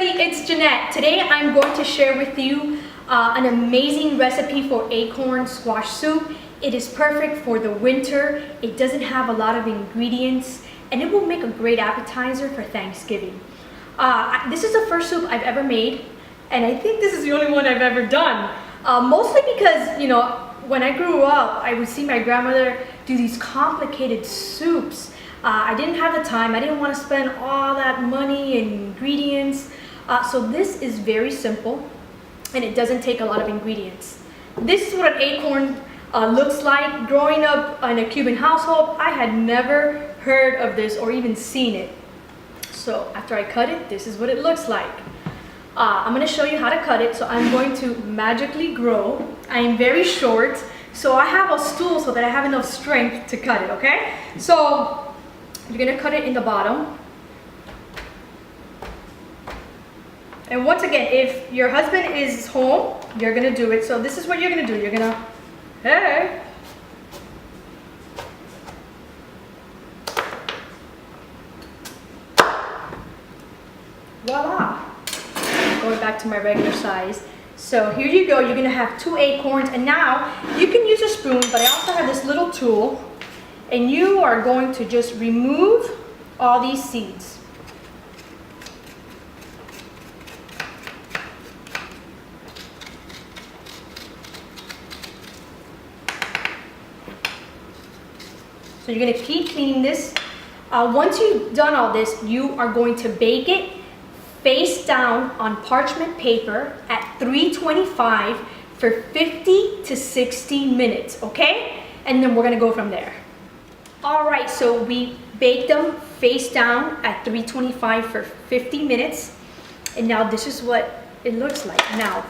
everybody, it's Jeanette. Today I'm going to share with you an amazing recipe for acorn squash soup. It is perfect for the winter. It doesn't have a lot of ingredients and it will make a great appetizer for Thanksgiving. This is the first soup I've ever made, and I think this is the only one I've ever done. Mostly because, you know, when I grew up, I would see my grandmother do these complicated soups. I didn't have the time. I didn't want to spend all that money and ingredients. So this is very simple and it doesn't take a lot of ingredients. This is what an acorn looks like. Growing up in a Cuban household, I had never heard of this or even seen it. So after I cut it, this is what it looks like. I'm going to show you how to cut it. So I'm going to magically grow. I am very short, so I have a stool so that I have enough strength to cut it, okay? So you're going to cut it in the bottom. And once again, if your husband is home, you're going to do it. So this is what you're going to do. You're going to, hey. Voila. Going back to my regular size. So here you go. You're going to have 2 acorns. And now you can use a spoon, but I also have this little tool. And you are going to just remove all these seeds. So you're going to keep cleaning this. Once you've done all this, you are going to bake it face down on parchment paper at 325 for 50 to 60 minutes, okay? And then we're going to go from there. All right, so we baked them face down at 325 for 50 minutes. And now this is what it looks like. Now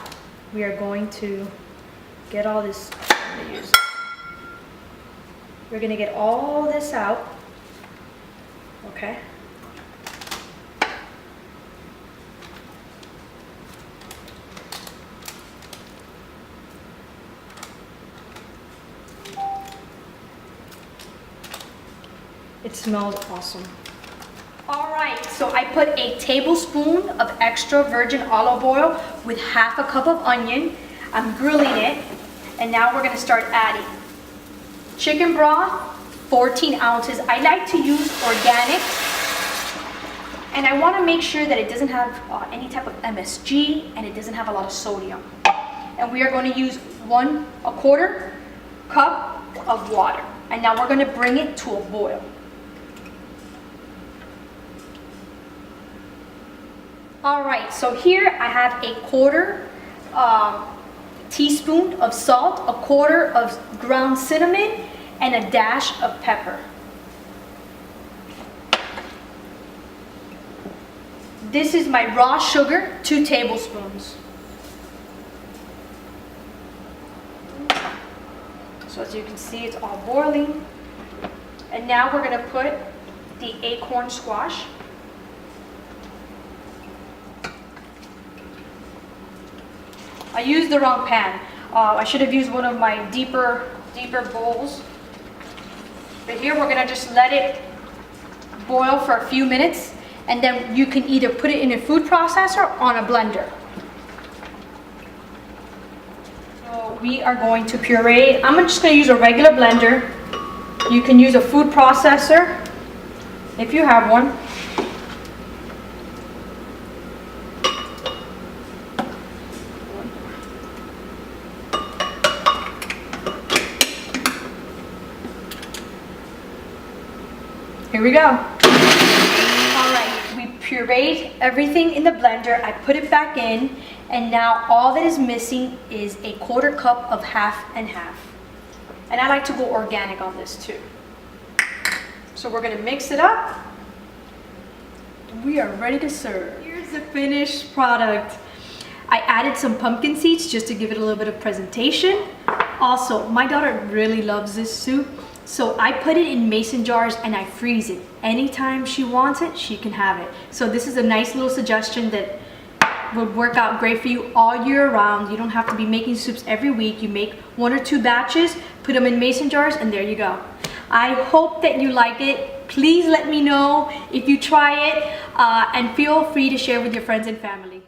we are going to get all this. We're going to get all this out. Okay. It smells awesome. All right, so I put a tablespoon of extra virgin olive oil with half a cup of onion. I'm grilling it, and now we're gonna start adding chicken broth, 14 ounces. I like to use organic, and I wanna make sure that it doesn't have any type of MSG, and it doesn't have a lot of sodium. And we are gonna use a quarter cup of water. And now we're gonna bring it to a boil. All right, so here I have a quarter teaspoon of salt, a quarter of ground cinnamon, and a dash of pepper. This is my raw sugar, 2 tablespoons. So as you can see, it's all boiling. And now we're gonna put the acorn squash. I used the wrong pan. I should have used one of my deeper bowls. But here we're gonna just let it boil for a few minutes, and then you can either put it in a food processor or on a blender. So we are going to puree. I'm just gonna use a regular blender. You can use a food processor if you have one. Here we go. All right, we pureed everything in the blender. I put it back in, and now all that is missing is a quarter cup of half and half. And I like to go organic on this too. So we're gonna mix it up. We are ready to serve. Here's the finished product. I added some pumpkin seeds just to give it a little bit of presentation. Also, my daughter really loves this soup. So I put it in mason jars and I freeze it. Anytime she wants it, she can have it. So this is a nice little suggestion that would work out great for you all year round. You don't have to be making soups every week. You make 1 or 2 batches, put them in mason jars, and there you go. I hope that you like it. Please let me know if you try it. and feel free to share with your friends and family.